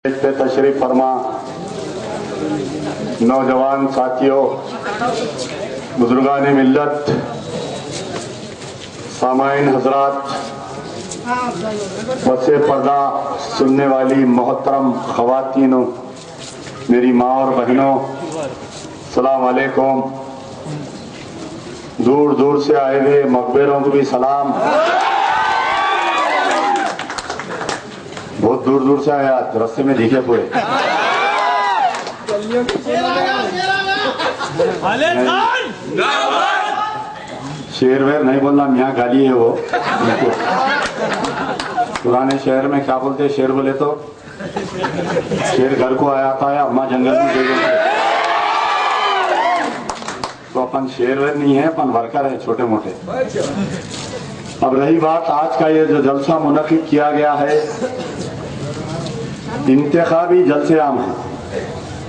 पे तशरीफ फरमा नौजवान साथियों, बुजुर्गान मिल्लत, सामाइन हजरात, पसे पर्दा सुनने वाली मोहतरम ख़वातीनों, मेरी माँ और बहनों, सलाम अलैकुम। दूर दूर से आए हुए मकबरों को भी सलाम। बहुत दूर दूर से आया, रास्ते में दिखे पूरे। शेर वेर नहीं बोलना, मियाँ गाली है वो। पुराने शहर में क्या बोलते हैं, शेर बोले तो शेर घर को आया था या अम्मा जंगल में दे गए। तो अपन शेर वेर नहीं है, अपन वर्कर है छोटे मोटे। अब रही बात आज का ये जो जलसा मुनक़िद किया गया है, इंतखाबी जलसे आम है,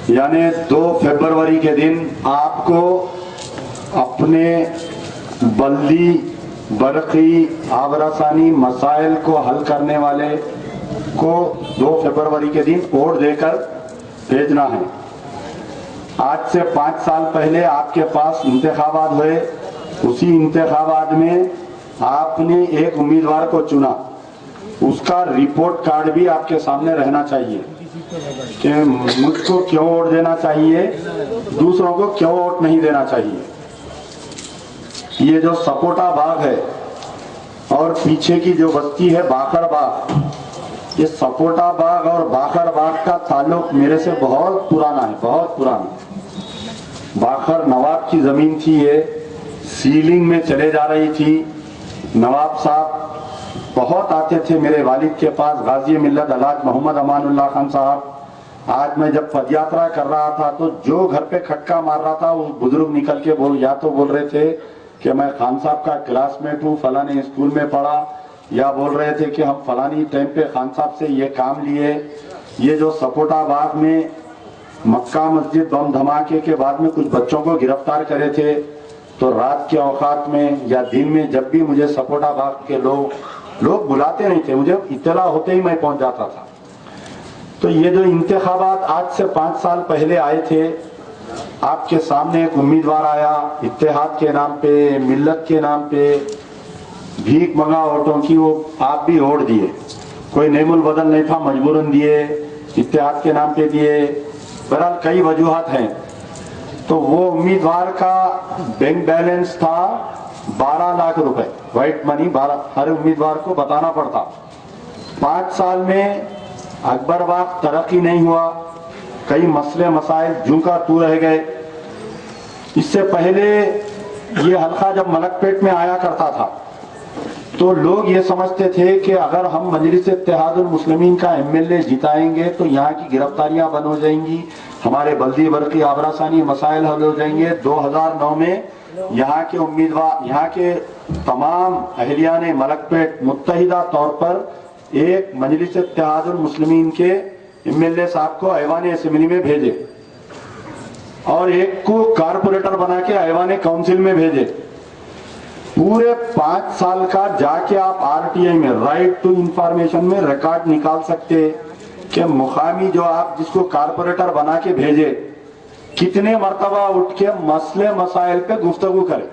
यानी 2 फरवरी के दिन आपको अपने बल्दी बरक़ी आबरसानी मसाइल को हल करने वाले को 2 फरवरी के दिन वोट देकर भेजना है। आज से 5 साल पहले आपके पास इंतखाबात हुए, उसी इंतखाबात में आपने एक उम्मीदवार को चुना, उसका रिपोर्ट कार्ड भी आपके सामने रहना चाहिए कि मुझको क्यों वोट देना चाहिए, दूसरों को क्यों वोट नहीं देना चाहिए। ये जो सपोटा बाग है और पीछे की जो बस्ती है बाखर बाग, ये सपोटा बाग और बाखर बाग का ताल्लुक मेरे से बहुत पुराना है, बहुत पुराना। बाखर नवाब की जमीन थी, ये सीलिंग में चले जा रही थी। नवाब साहब बहुत आते थे मेरे वालिद के पास, गाजी मिल्लत अलहाज मोहम्मद अमानुल्लाह खान साहब। आज मैं जब पदयात्रा कर रहा था तो जो घर पे खटका मार रहा था, वो बुजुर्ग निकल के बोल रहे थे कि मैं खान साहब का क्लासमेट हूँ, फलाने स्कूल में पढ़ा, या बोल रहे थे कि हम फलानी टाइम पे खान साहब से ये काम लिए। ये जो सपोटा बाग में मक्का मस्जिद बम धमाके के बाद में कुछ बच्चों को गिरफ्तार करे थे, तो रात के औकात में या दिन में जब भी मुझे सपोटा बाग के लोग बुलाते नहीं थे, मुझे इत्तला होते ही मैं पहुंच जाता था। तो ये जो इंतखाबात आज से 5 साल पहले आए थे, आपके सामने एक उम्मीदवार आया, इत्तेहाद के नाम पे, मिल्लत के नाम पे भीख मंगा वोटों की, वो आप भी वोट दिए। कोई नेमुल बदल नहीं था, मजबूरन दिए, इत्तेहाद के नाम पे दिए। बहरहाल कई वजूहात हैं। तो वो उम्मीदवार का बैंक बैलेंस था 12 लाख रुपए, व्हाइट मनी 12, हर उम्मीदवार को बताना पड़ता। 5 साल में अकबरबाग तरक्की नहीं हुआ, कई मसले मसाइल जूं का तू रह गए। इससे पहले ये हल्का जब मलकपेट में आया करता था तो लोग ये समझते थे कि अगर हम मजलिस इत्तेहादुल मुस्लिमीन का एमएलए जिताएंगे तो यहाँ की गिरफ्तारियां बंद हो जाएंगी, हमारे बल्दी बरक़ी आबरासानी मसाइल हल हो जाएंगे। 2009 में यहाँ के उम्मीदवार, यहाँ के तमाम अहलियाने मलकपेट मुत्तहिदा तौर पर एक मजलिस इत्तेहादुल मुस्लिमीन के एमएलए साहब को ऐवान असेंबली में भेजे और एक को कारपोरेटर बना के ऐवान काउंसिल में भेजे। पूरे 5 साल का जाके आप आरटीआई में, राइट टू इंफॉर्मेशन में रिकॉर्ड निकाल सकते कि मुकामी जो आप जिसको कारपोरेटर बना के भेजे, कितने मर्तबा उठ के मसले मसाइल पे गुफ्तगू करे।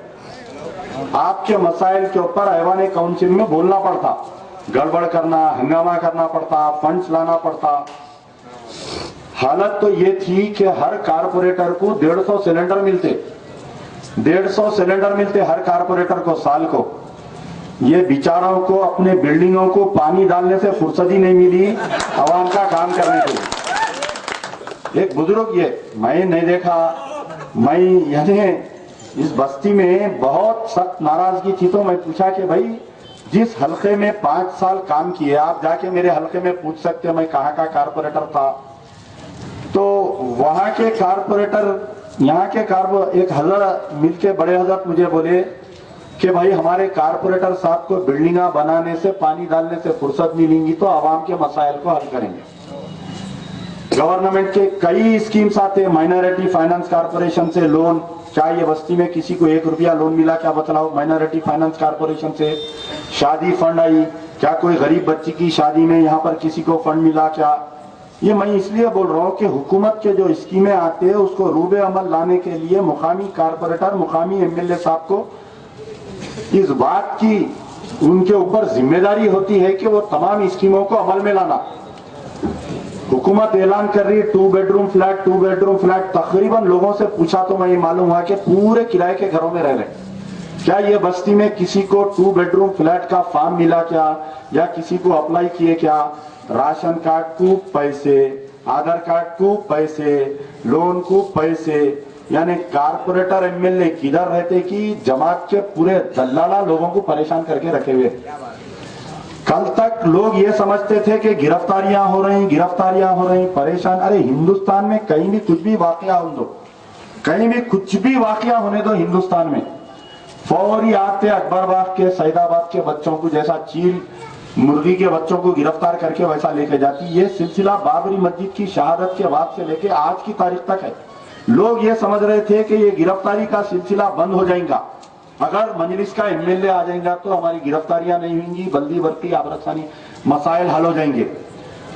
आपके मसाइल के ऊपर ऐवान काउंसिल में बोलना पड़ता, गड़बड़ करना, हंगामा करना पड़ता, फंड्स लाना पड़ता। हालत तो ये थी कि हर कारपोरेटर को 150 सिलेंडर मिलते, 150 सिलेंडर मिलते हर कारपोरेटर को साल को। ये बेचारों को अपने बिल्डिंगों को पानी डालने से फुर्सत ही नहीं मिली आवाम का काम करने के लिए। एक बुजुर्ग, ये मैं नहीं देखा, मैं यानी इस बस्ती में बहुत सख्त नाराजगी थी, तो मैं पूछा कि भाई जिस हल्के में 5 साल काम किए, आप जाके मेरे हल्के में पूछ सकते मैं कहाँ का कारपोरेटर था। तो वहां के कारपोरेटर, यहाँ के एक हजरत मिलके बड़े हजरत मुझे बोले कि भाई हमारे कारपोरेटर साहब को बिल्डिंगा बनाने से, पानी डालने से फुर्सत मिलेंगी तो आवाम के मसाइल को हल करेंगे। गवर्नमेंट के कई स्कीम्स आते हैं, माइनॉरिटी फाइनेंस कारपोरेशन से लोन, क्या ये बस्ती में किसी को 1 रुपया लोन मिला क्या बतलाओ? माइनॉरिटी फाइनेंस कारपोरेशन से शादी फंड आई, क्या कोई गरीब बच्ची की शादी में यहाँ पर किसी को फंड मिला क्या? ये मैं इसलिए बोल रहा हूँ कि हुकूमत के जो स्कीमें आते हैं उसको रूबे अमल लाने के लिए मुकामी कारपोरेटर, मुकामी एमएलए साहब को इस बात की उनके ऊपर जिम्मेदारी होती है कि वो तमाम स्कीमों को अमल में लाना। हुकूमत ऐलान कर रही है 2 बेडरूम फ्लैट, 2 बेडरूम फ्लैट। तकरीबन लोगों से पूछा तो मैं ये मालूम हुआ कि पूरे किराए के घरों में रह रहे। क्या ये बस्ती में किसी को 2 बेडरूम फ्लैट का फॉर्म मिला क्या, या किसी को अप्लाई किए क्या? राशन कार्ड को पैसे, आधार कार्ड को पैसे, लोन को पैसे, यानी कारपोरेटर एमएलए किधर रहते कि जमात के पूरे दल्लाला लोगों को परेशान करके रखे हुए। कल तक लोग ये समझते थे कि गिरफ्तारियां हो रही, परेशान। अरे हिंदुस्तान में कहीं भी कुछ भी वाकया हो दो, कहीं भी कुछ भी वाकया होने दो हिंदुस्तान में, फौरी आते अकबरबाग के, सैदाबाद के बच्चों को जैसा चील मुर्गी के बच्चों को गिरफ्तार करके वैसा लेके जाती। ये सिलसिला बाबरी मस्जिद की शहादत के बाद से लेके आज की तारीख तक है। लोग ये समझ रहे थे कि ये गिरफ्तारी का सिलसिला बंद हो जाएगा, अगर मजलिस का एमएलए आ जाएगा तो हमारी गिरफ्तारियां नहीं होंगी, बल्दी बरती आबरसानी मसाइल हल हो जाएंगे।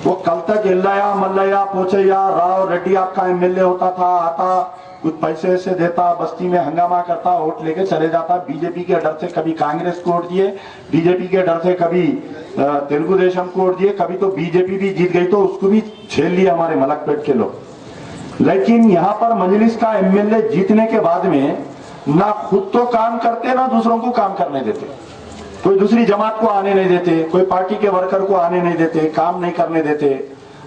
वो कल तक एल्लाया मल्लया पोचैया राव रेड्डी आपका एमएलए होता था, आता कुछ पैसे से देता, बस्ती में हंगामा करता, वोट लेके चले जाता। बीजेपी के डर से कभी कांग्रेस को वोट दिए, बीजेपी के डर से कभी तेलुगु देशम को वोट दिए, कभी तो बीजेपी भी जीत गई तो उसको भी झेल लिया हमारे मलकपेट के लोग। लेकिन यहाँ पर मजलिस का एमएलए जीतने के बाद में ना खुद तो काम करते, ना दूसरों को काम करने देते, कोई दूसरी जमात को आने नहीं देते, कोई पार्टी के वर्कर को आने नहीं देते, काम नहीं करने देते।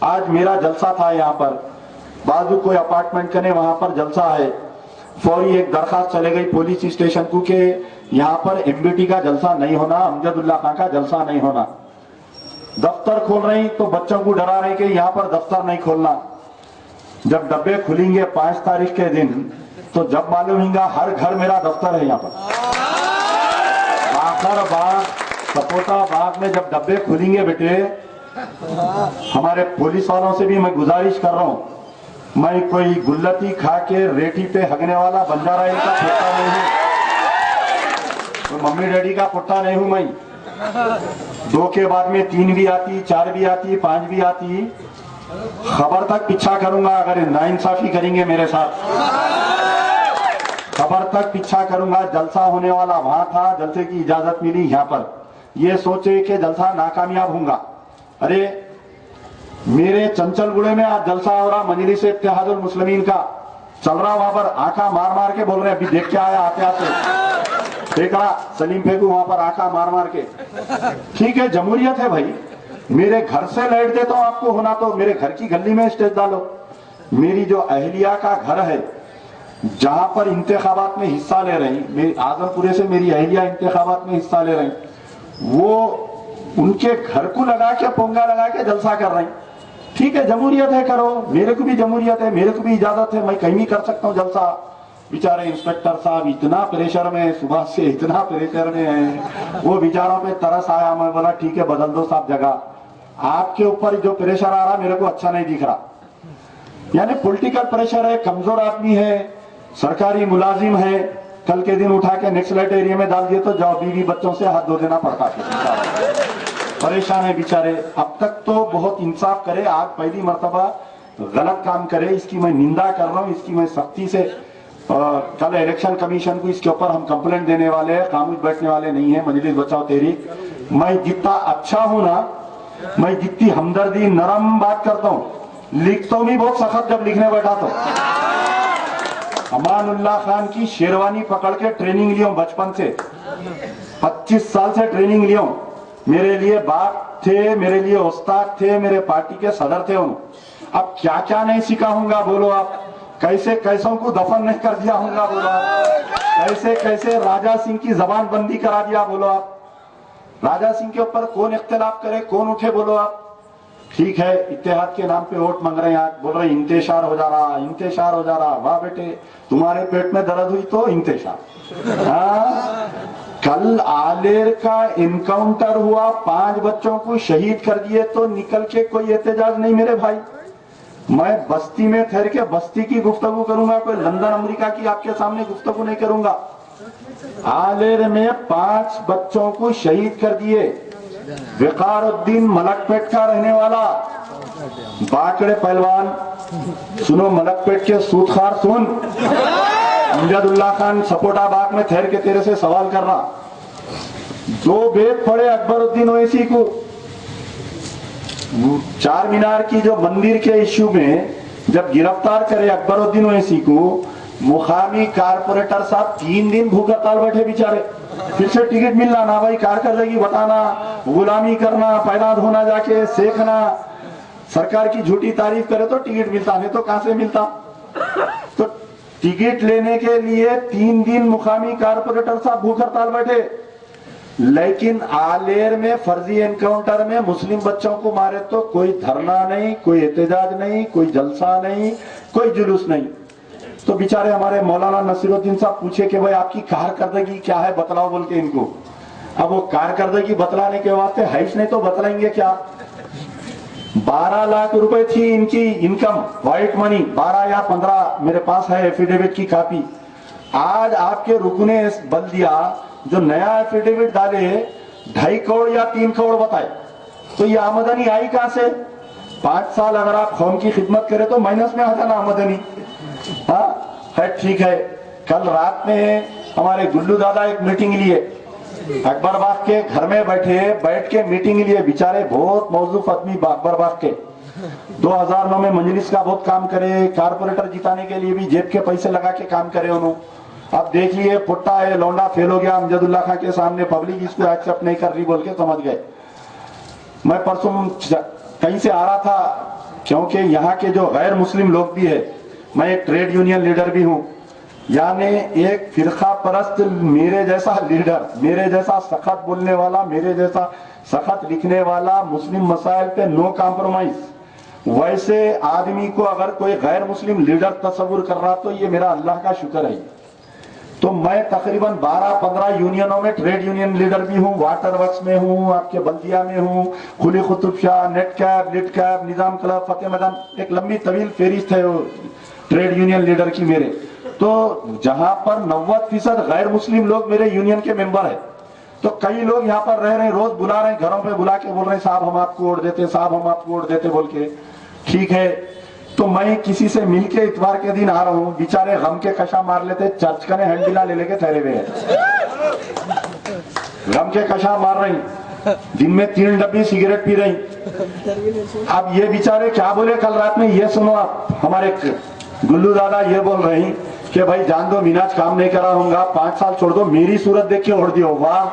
आज मेरा जलसा था यहाँ पर, बाजू कोई अपार्टमेंट करने वहां पर जलसा है, फौरी एक दरखास्त चले गई पुलिस स्टेशन को कि यहाँ पर एमबीटी का जलसा नहीं होना, अमजदुल्ला खां का जलसा नहीं होना। दफ्तर खोल रही तो बच्चों को डरा रहे कि यहाँ पर दफ्तर नहीं खोलना। जब डब्बे खुलेंगे 5 तारीख के दिन तो जब मालूम होगा हर घर मेरा दफ्तर है। यहाँ पर आखिर बाग, सपोटा बाग में जब डब्बे खुलेंगे बेटे, हमारे पुलिस वालों से भी मैं गुजारिश कर रहा हूँ, मैं कोई गुल्लती खा के रेठी पे हगने वाला बंजारा का पुट्टा नहीं हूँ, तो मम्मी डैडी का पुट्टा नहीं हूं मैं। 2 के बाद में 3 भी आती, 4 भी आती, 5 भी आती, खबर तक पीछा करूंगा अगर नाइंसाफी करेंगे मेरे साथ, खबर तक पीछा करूंगा। जलसा होने वाला वहां था, जलसे की इजाजत मिली यहाँ पर, ये सोचे कि जलसा नाकामयाब होगा। अरे मेरे चंचलगुड़े में आज जलसा हो रहा, मजलिस इत्तेहादुल मुस्लिमीन का चल रहा, वहां पर आंखा मार मार के बोल रहे हैं, अभी देख के आया आते आते, फेंक रहा सलीम फेंकू वहां पर आंखा मार मार के। ठीक है, जमहूरियत है भाई, मेरे घर से लाइट देता हूं आपको, होना तो मेरे घर की गली में स्टेज डालो। मेरी जो अहलिया का घर है जहां पर इंतखाबात में हिस्सा ले रही, मेरी आजमपुरे से मेरी अहलिया इंतखाबात में हिस्सा ले रही, वो उनके घर को लगा के पोंगा लगा के जलसा कर रही। ठीक है, जमहूरियत है, करो, मेरे को भी जमहूरियत है, मेरे को भी इजाजत है, मैं कहीं भी कर सकता हूँ जलसा। बेचारे इंस्पेक्टर साहब इतना प्रेशर में, सुबह से इतना प्रेशर में है, वो बेचारों पे तरस आया। मैं बोला ठीक है बदल दो साहब जगह, आपके ऊपर जो प्रेशर आ रहा मेरे को अच्छा नहीं दिख रहा। यानी पॉलिटिकल प्रेशर है, कमजोर आदमी है, सरकारी मुलाजिम है, कल के दिन उठा के नेक्सलाइट एरिया में डाल दिए तो जाओ बीवी बच्चों से हाथ धो देना पड़ता है, परेशान है बेचारे। अब तक तो बहुत इंसाफ करे, आज पहली मर्तबा गलत काम करे, इसकी मैं निंदा कर रहा हूँ, इसकी मैं सख्ती से कल इलेक्शन कमीशन को इसके ऊपर हम कंप्लेंट देने वाले हैं, खामोश बैठने वाले नहीं है। मजलिस बचाओ तहरीक, मैं जितना अच्छा हूं ना, मैं जितनी हमदर्दी नरम बात करता हूँ, लिखता हूँ भी बहुत सख्त जब लिखने बैठा तो। अमानुल्लाह खान की शेरवानी पकड़ के ट्रेनिंग लिया बचपन से, 25 साल से ट्रेनिंग लिया। मेरे लिए बाप थे, मेरे लिए उस्ताद थे, मेरे पार्टी के सदर थे। अब क्या क्या नहीं सीखा हूंगा बोलो आप, कैसे कैसों को दफन नहीं कर दिया हूंगा बोलो आप, कैसे कैसे राजा सिंह की जबान बंदी करा दिया बोलो आप। राजा सिंह के ऊपर कौन इख्तिलाफ करे, कौन उठे बोलो आप। ठीक है, इत्तेहाद के नाम पे वोट मांग रहे हैं, आज बोल रहे हैं इंतेशार हो जा रहा, इंतेशार हो जा रहा। वाह बेटे, तुम्हारे पेट में दर्द हुई तो इंतेशार। कल आलेर का इनकाउंटर हुआ, 5 बच्चों को शहीद कर दिए तो निकल के कोई एहतजाज नहीं मेरे भाई। मैं बस्ती में ठहर के बस्ती की गुफ्तगू करूंगा, कोई लंदन अमेरिका की आपके सामने गुफ्तगू नहीं करूंगा। आलेर में 5 बच्चों को शहीद कर दिए। विकारुद्दीन मलकपेट का रहने वाला, बाकड़े पहलवान सुनो, मलकपेट के सूतखार सुन, अमजदुल्ला खान सपोटा बाग में ठहर के तेरे से सवाल कर रहा। दो भेद पड़े अकबरुद्दीन ओवैसी को, चार मीनार की जो मंदिर के इश्यू में जब गिरफ्तार करे अकबरुद्दीन ओवैसी को, मुकामी कारपोरेटर साहब 3 दिन भूख हड़ताल बैठे बेचारे। फिर से टिकट मिलना ना भाई, कारकर्दगी बताना, गुलामी करना, पैदा धोना, जाके सेकना, सरकार की झूठी तारीफ करे तो टिकट मिलता, नहीं तो कहां से मिलता। तो टिकट लेने के लिए 3 दिन मुकामी कारपोरेटर साहब भूख हड़ताल बैठे, लेकिन आलेर में फर्जी एनकाउंटर में मुस्लिम बच्चों को मारे तो कोई धरना नहीं, कोई एहतजाज नहीं, कोई जलसा नहीं, कोई जुलूस नहीं। तो बेचारे हमारे मौलाना नसीरुद्दीन साहब पूछे कि भाई आपकी कारकर्दगी क्या है, बतलाओ बोल के इनको। अब वो कारकर्दगी बतलाने के वास्ते है नहीं तो बतलाएंगे क्या। 12 लाख रुपए थी इनकी इनकम, व्हाइट मनी, 12 या 15 मेरे पास है एफिडेविट की कॉपी। आज आपके रुकू ने बल दिया, जो नया एफिडेविट डाले 2.5 करोड़ या 3 करोड़ बताए, तो ये आमदनी आई कहां से। 5 साल अगर आप कौम की खिदमत करें तो माइनस में आ जाना आमदनी। हाँ है, ठीक है। कल रात में हमारे गुल्लू दादा एक मीटिंग लिए, अकबर बाग के घर में बैठ के मीटिंग लिए। बेचारे बहुत मौजूद आदमी अकबर बाग के, 2009 में मजलिस का बहुत काम करे, कारपोरेटर जिताने के लिए भी जेब के पैसे लगा के काम करे उन्होंने। अब देख लिए पुट्टा है, लौंडा फेल हो गया अमजदुल्ला खान के सामने, पब्लिक इसको एक्सेप्ट नहीं कर रही बोल के समझ गए। मैं परसों कहीं से आ रहा था, क्योंकि यहाँ के जो गैर मुस्लिम लोग भी है, मैं एक ट्रेड यूनियन लीडर भी हूँ, यानी एक फिरका परस्त मेरे जैसा लीडर, मेरे जैसा सख्त बोलने वाला, मेरे जैसा सख्त लिखने वाला, मुस्लिम मसाइल पे नो कॉम्प्रोमाइज, वैसे आदमी को अगर कोई गैर मुस्लिम लीडर तस्वुर कर रहा तो ये मेरा अल्लाह का शुक्र है। तो मैं तकरीबन 12-15 यूनियनों में ट्रेड यूनियन लीडर भी हूँ, वाटर वर्क्स में हूँ, आपके बल्दिया में हूँ, खुली कुतुब शाह, नेट कैब, लिट कैब, निजाम क्लब, फतेह मैदान, एक लंबी तवील फेरिस्त है वो ट्रेड यूनियन लीडर की मेरे। तो जहां पर 90% गैर मुस्लिम लोग मेरे यूनियन के मेंबर है, तो कई लोग यहाँ पर रह रहे हैं, रोज बुला रहे हैं, घरों पे बुला के बोल रहे हैं साहब हम आपको वोट देते, साहब हम आपको वोट देते बोल के। ठीक है, तो मैं किसी से मिलके इतवार के दिन आ रहा हूँ, बेचारे गम के कशा मार लेते, चर्च का ने हैंडबिला ले लेके ठहरे हुए हैं, गम के कशा मार रही, दिन में 3 डब्बी सिगरेट पी रही। अब ये बेचारे क्या बोले कल रात में, ये सुनो आप, हमारे गुल्लू दादा ये बोल रही कि भाई जान दो मीनाज काम नहीं करा होगा, 5 साल छोड़ दो, मेरी सूरत देख के ओढ़ दियो। वाह,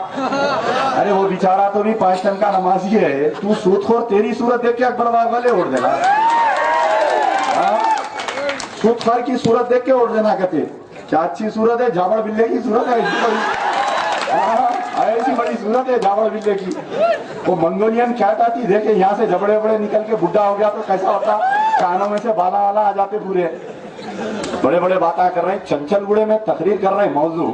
अरे वो बेचारा तो भी 5 टाइम का नमाजी है, तू सूदखोर, तेरी सूरत देख के अकबर बाग वाले ओढ़ देना, सूदखोर की सूरत देख के ओढ़ देना। कहते क्या अच्छी सूरत है, जावड़ बिल्ले की सूरत है, ऐसी बड़ी सूरत है जावड़ बिल्ले की। वो मंगोलियन कैट आती, देखे यहाँ से जबड़े बड़े निकल के बुढ़ा हो गया तो कैसा होता, कानों में से बाला वाला आ जाते पूरे, बड़े बड़े बातें कर रहे हैं। चंचलगुड़े में तकरीर कर रहे हैं, मौजू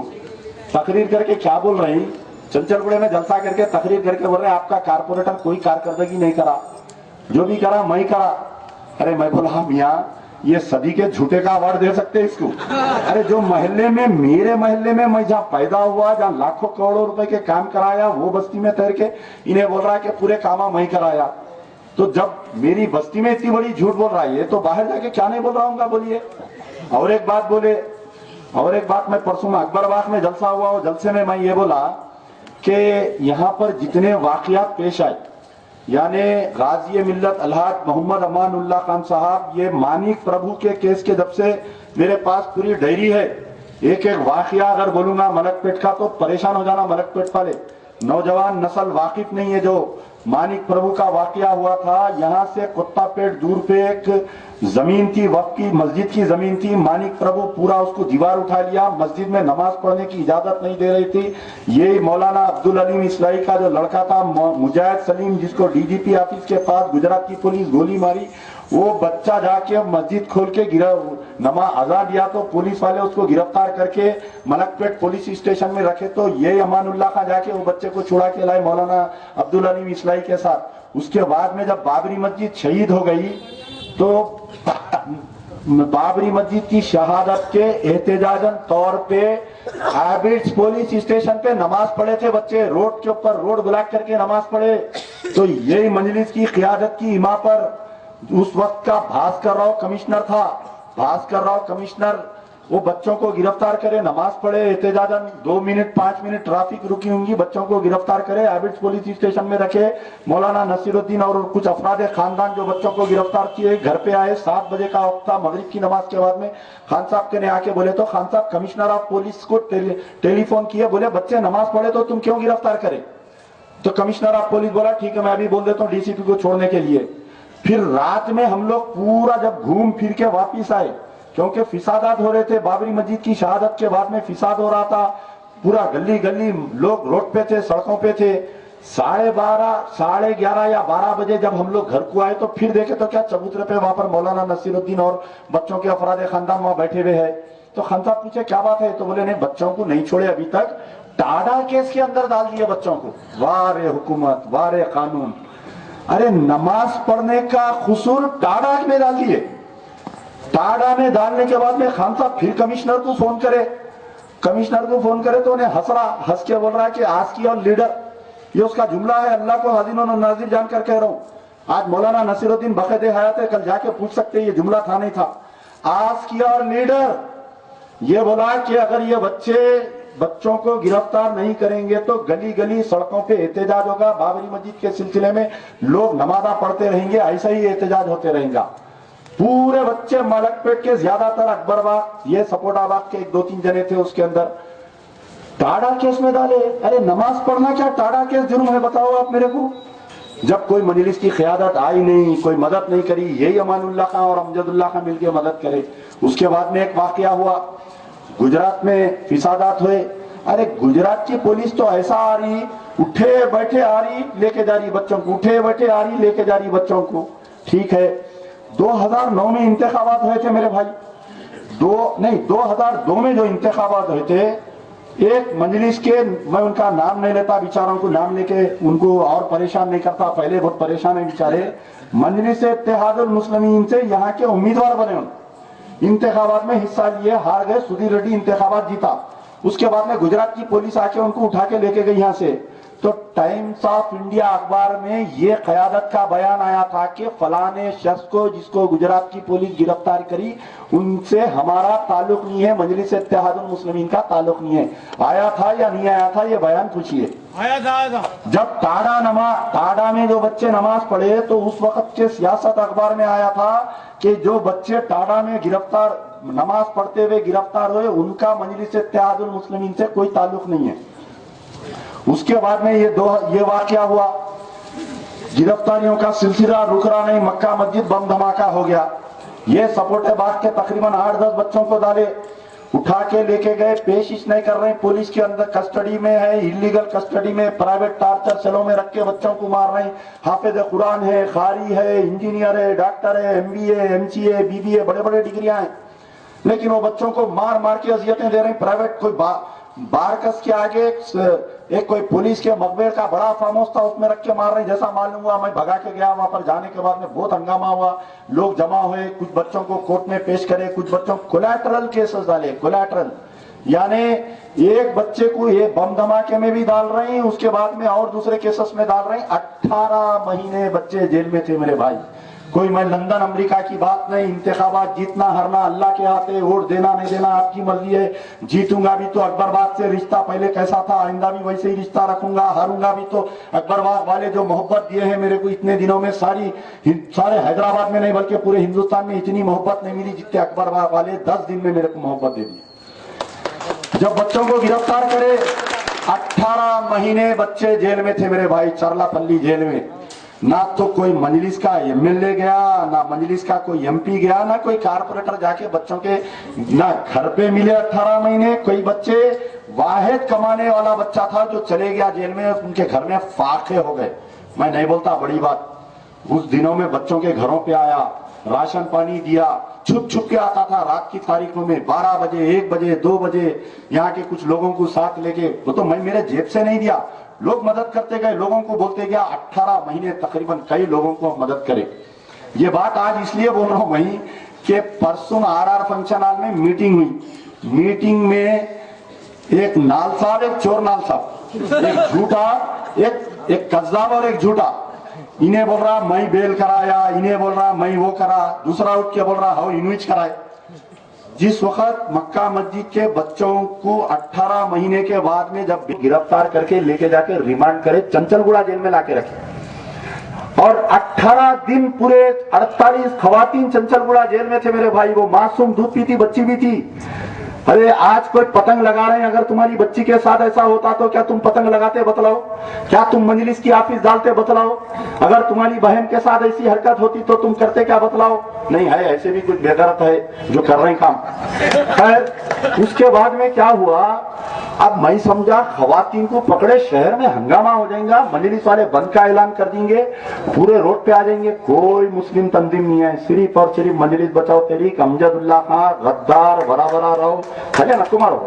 तकरीर करके क्या बोल रहे हैं, चंचलगुड़े में जलसा करके तकरीर करके बोल रहे हैं आपका कारपोरेटर कोई कारकर्दगी नहीं करा, जो भी करा मैं करा। अरे मैं बोला हाँ मियाँ, ये सदी के झूठे का अवार्ड दे सकते हैं इसको। अरे जो मोहल्ले में, मेरे मोहल्ले में मैं जहाँ पैदा हुआ, जहाँ लाखों करोड़ों रुपए के काम कराया, वो बस्ती में तैर के इन्हें बोल रहा है कि पूरे कामा मैं कराया। तो जब मेरी बस्ती में इतनी बड़ी झूठ बोल रहा है, तो बाहर जाके क्या नहीं बोल रहा हूँ बोलिए। और एक बात बोले, और एक बात, मैं परसों में अकबर बाग में जलसा हुआ, और जलसे में मैं ये बोला कि यहाँ पर जितने वाकयात पेश आए, यानी गाजी मिल्लत अलहाज मोहम्मद अमानुल्लाह खान साहब, ये मानिक प्रभु के केस के जब से मेरे पास पूरी डायरी है, एक एक वाकया अगर बोलूंगा मलकपेट का तो परेशान हो जाना। मलकपेट वाले नौजवान नस्ल वाकिफ नहीं है। जो मानिक प्रभु का वाकया हुआ था, यहाँ से कुत्ता पेट दूर पे एक जमीन थी, वक्त की मस्जिद की जमीन थी, मानिक प्रभु पूरा उसको दीवार उठा लिया, मस्जिद में नमाज पढ़ने की इजाजत नहीं दे रही थी। ये मौलाना अब्दुल अलीम इस्लाई का जो लड़का था मुजाहिद सलीम, जिसको डीजीपी ऑफिस के पास गुजरात की पुलिस गोली मारी, वो बच्चा जाके मस्जिद खोल के नमाज अजा दिया, तो पुलिस वाले उसको गिरफ्तार करके मलकपेट पुलिस स्टेशन में रखे। तो ये अमानुल्लाह खान जाके वो बच्चे को छुड़ा के लाए मौलाना अब्दुल अलीम इस्लाई के साथ। उसके बाद में जब बाबरी मस्जिद शहीद हो गई, तो बाबरी मस्जिद की शहादत के एहतजाजन तौर पे हैबिट्स पुलिस स्टेशन पे नमाज पढ़े थे बच्चे, रोड के ऊपर रोड ब्लॉक करके नमाज पढ़े। तो यही मजलिस की क़ियादत की इमा पर उस वक्त का भास्कर राव कमिश्नर था, भास्कर राव कमिश्नर वो बच्चों को गिरफ्तार करे, नमाज पढ़े, एहतजाजन 2 मिनट 5 मिनट ट्रैफिक रुकी होंगी, बच्चों को गिरफ्तार करे, हैबिट्स पुलिस स्टेशन में रखे। मौलाना नसीरुद्दीन और कुछ अफराद खानदान जो बच्चों को गिरफ्तार किए घर पे आए। 7 बजे का वक्त था, मगरिब की नमाज के बाद में खान साहब के ने आके बोले तो खान साहब कमिश्नर ऑफ पुलिस को टेलीफोन किए, बोले बच्चे नमाज पढ़े तो तुम क्यों गिरफ्तार करे? तो कमिश्नर ऑफ पुलिस बोला ठीक है मैं अभी बोल देता हूँ डीसीपी को छोड़ने के लिए। फिर रात में हम लोग पूरा जब घूम फिर के वापिस आए, क्योंकि फिसादात हो रहे थे, बाबरी मस्जिद की शहादत के बाद में फिसाद हो रहा था, पूरा गली गली लोग रोड पे थे, सड़कों पे थे। 12:30 11:30 या 12 बजे जब हम लोग घर को आए तो फिर देखे तो क्या चबूतरे पे वहां पर मौलाना नसीरुद्दीन और बच्चों के अफराद खानदान वहां बैठे हुए हैं। तो खान साहब पूछे क्या बात है? तो बोले नहीं बच्चों को नहीं छोड़े अभी तक, टाडा केस के अंदर डाल दिए बच्चों को। वाह रे हुकूमत, वाह रे कानून। अरे नमाज पढ़ने का कसूर टाडा में डाल दिए। टाडा में डालने के बाद में खान साहब फिर कमिश्नर को फोन करे, कमिश्नर को फोन करे तो उन्हें हंस के बोल रहा है कि आज की और लीडर, ये उसका जुमला है, अल्लाह को हाजिर और नाजिर जानकर कह रहा हूं। आज मौलाना नसीरुद्दीन बखैदे हयात है, कल जाके पूछ सकते ये जुमला था नहीं था। आज की और लीडर ये बोला कि अगर ये बच्चों को गिरफ्तार नहीं करेंगे तो गली गली सड़कों पे एहतजाज होगा, बाबरी मस्जिद के सिलसिले में लोग नमाजा पढ़ते रहेंगे, ऐसा ही एहतजाज होते रहेगा। पूरे बच्चे मलकपेट के ज्यादातर अकबरबाग, ये सपोटाबाद के 1-2-3 जने थे उसके अंदर, टाडा केस में डाले। अरे नमाज पढ़ना क्या टाडा केस जुर्म है बताओ आप मेरे को? जब कोई मजलिस की क़यादत आई नहीं, कोई मदद नहीं करी, यही अमानुल्लाह खां और अमजदुल्लाह खां मिलकर मदद करे। उसके बाद में एक वाकया हुआ, गुजरात में फिसादात हुए। अरे गुजरात की पुलिस तो ऐसा आ रही, उठे बैठे आ रही लेके जा रही बच्चों को, उठे बैठे आ रही लेके जा रही बच्चों को। ठीक है, 2009 में इंतखाबात हुए थे मेरे भाई, 2002 में जो इंतखाबात हुए थे, एक मजलिस के, मैं उनका नाम नहीं लेता, बेचारों को नाम लेके उनको और परेशान नहीं करता, पहले बहुत परेशान है बेचारे। मजलिस इत्तेहादुल मुस्लिमीन से यहाँ के उम्मीदवार बने, इंतखाबात में हिस्सा लिए, हार गए, सुधीर रेड्डी इंतखाबात जीता। उसके बाद में गुजरात की पुलिस आके उनको उठा के लेके गई यहाँ से। तो टाइम्स ऑफ इंडिया अखबार में ये क़यादत का बयान आया था कि फलाने शख्स को जिसको गुजरात की पुलिस गिरफ्तार करी उनसे हमारा ताल्लुक नहीं है, मजलिस इत्तेहादुल मुस्लिमीन का ताल्लुक नहीं है। आया था या नहीं आया था ये बयान पूछिए। आया था। जब टाडा में जो बच्चे नमाज पढ़े तो उस वक्त के सियासत अखबार में आया था कि जो बच्चे टाडा में नमाज पढ़ते हुए गिरफ्तार हुए उनका मजलिस इत्तेहादुल मुस्लिमीन से कोई ताल्लुक नहीं है। उसके बाद में ये वाकया हुआ, गिरफ्तारियों का सिलसिला रुक रहा नहीं, मक्का मस्जिद बम धमाका हो गया। ये सपोटेबाग के तकरीबन 8-10 बच्चों को डाले, उठा के लेके गए, पेश नहीं कर रहे, पुलिस के अंदर कस्टडी में है, इलीगल कस्टडी में, प्राइवेट टार्चर सेलों में रख के बच्चों को मार रहे हैं। हाफिज कुरान है, खारी है, इंजीनियर है, डॉक्टर है, MBA MCA BBA बड़े बड़े डिग्रियां हैं, लेकिन वो बच्चों को मार मार के अजियतें दे रहे हैं। प्राइवेट कोई बारकस के आगे एक कोई पुलिस के मकबरे का बड़ा फार्म हाउस था, उसमें रख के मार रहे। जैसा मालूम हुआ, मैं भगा के गया, वहां पर जाने के बाद में बहुत हंगामा हुआ, लोग जमा हुए, कुछ बच्चों को कोर्ट में पेश करे, कुछ बच्चों को कोलैटरल केसेस डाले। कोलैटरल यानी एक बच्चे को ये बम धमाके में भी डाल रहे हैं, उसके बाद में और दूसरे केसेस में डाल रहे हैं। 18 महीने बच्चे जेल में थे मेरे भाई। कोई मैं लंदन अमेरिका की बात नहीं, इंतखाबात जीतना हारना अल्लाह के हाथ है, वोट देना नहीं देना आपकी मर्जी है। जीतूंगा भी तो अकबरबाग से रिश्ता पहले कैसा था, आइंदा भी वैसे ही रिश्ता रखूंगा, हारूंगा भी तो अकबरबाग वाले जो मोहब्बत दिए हैं मेरे को इतने दिनों में, सारे हैदराबाद में नहीं बल्कि पूरे हिंदुस्तान में इतनी मोहब्बत नहीं मिली जितने अकबरबाग वाले 10 दिन में मेरे को मोहब्बत दे दी। जब बच्चों को गिरफ्तार करे, 18 महीने बच्चे जेल में थे मेरे भाई, चरलापल्ली जेल में। ना तो कोई मजलिस का MLA गया, ना मजलिस का कोई MP गया, ना कोई कारपोरेटर जाके बच्चों के ना घर पे मिले 18 महीने। कोई बच्चे, वाहिद कमाने वाला बच्चा था जो चले गया जेल में, उनके घर में फाके हो गए। मैं नहीं बोलता बड़ी बात, उस दिनों में बच्चों के घरों पे आया, राशन पानी दिया, छुप छुप के आता था रात की तारीखों में, 12 बजे 1 बजे 2 बजे यहाँ के कुछ लोगों को साथ लेके। वो तो मैं मेरे जेब से नहीं दिया, लोग मदद करते गए, लोगों को बोलते गया। 18 महीने तकरीबन कई लोगों को मदद करे। ये बात आज इसलिए बोल रहा हूं वही कि परसों RR फंक्शन हॉल में मीटिंग हुई। मीटिंग में एक नाल साहब, एक चोर नाल साहब, एक झूठा, एक कज्जाब और एक झूठा, इन्हें बोल रहा मैं बेल कराया, इन्हें बोल रहा मैं वो करा, दूसरा उठ के बोल रहा हो इनविच कराए। जिस वक्त मक्का मस्जिद के बच्चों को 18 महीने के बाद में जब गिरफ्तार करके लेके जाके रिमांड करे, चंचलगुड़ा जेल में लाके रखे और 18 दिन पूरे 48 खवातीन चंचलगुड़ा जेल में थे मेरे भाई। वो मासूम दूध पीती बच्ची भी थी। अरे आज कोई पतंग लगा रहे हैं, अगर तुम्हारी बच्ची के साथ ऐसा होता तो क्या तुम पतंग लगाते बतलाओ? क्या तुम मजलिस की ऑफिस डालते बतलाओ? अगर तुम्हारी बहन के साथ ऐसी हरकत होती तो तुम करते क्या बतलाओ? नहीं है, ऐसे भी कुछ बेगैरत है जो कर रहे हैं काम। खैर उसके बाद में क्या हुआ, अब मैं समझा खवातीन को पकड़े, शहर में हंगामा हो जाएगा, मजलिस वाले बंद का ऐलान कर देंगे, पूरे रोड पे आ जाएंगे। कोई मुस्लिम तंजीम नहीं है, सिर्फ और सिर्फ मजलिस बचाओ तहरीक, अमजदुल्ला खां, गद्दार बराबरा राव, खले ना कुमार हो,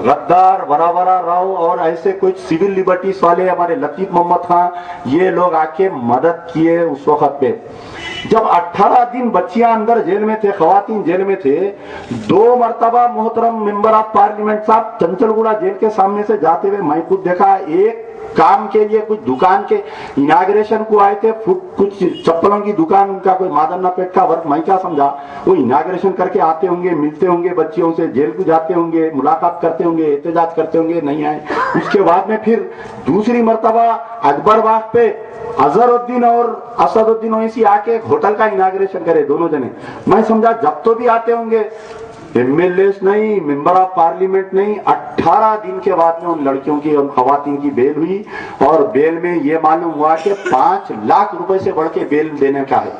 गद्दार बराबरा राव और ऐसे कुछ सिविल लिबर्टीज वाले हमारे लतीफ मोहम्मद खां, ये लोग आके मदद किए उस वक्त पे। जब 18 दिन बच्चियां अंदर जेल में थे, खवातीन जेल में थे, 2 मरतबा मोहतरम मेंबर ऑफ पार्लियामेंट साहब चंचलगुड़ा जेल के सामने से जाते हुए मैं खुद देखा। एक काम के लिए कुछ दुकान के इनाग्रेशन को आए थे, कुछ चप्पलों की दुकान, उनका कोई मादन्ना पेट का वर्क, मैं क्या समझा वो इनाग्रेशन करके आते होंगे, मिलते होंगे बच्चियों से, जेल को जाते होंगे, मुलाकात करते होंगे, एहतजाज करते होंगे, नहीं आए। उसके बाद में फिर दूसरी मरतबा अकबर बाग पे अजहरुद्दीन और असदुद्दीन ओवैसी आके होटल का इनाग्रेशन करे, दोनों जने। मैं समझा जब तो भी आते होंगे, एमएलए नहीं, मेंबर ऑफ पार्लियामेंट नहीं। 18 दिन के बाद में उन लड़कियों की, उन खवातीन की बेल हुई और बेल में ये मालूम हुआ कि 5 लाख रुपए से बढ़ के बेल देने का है।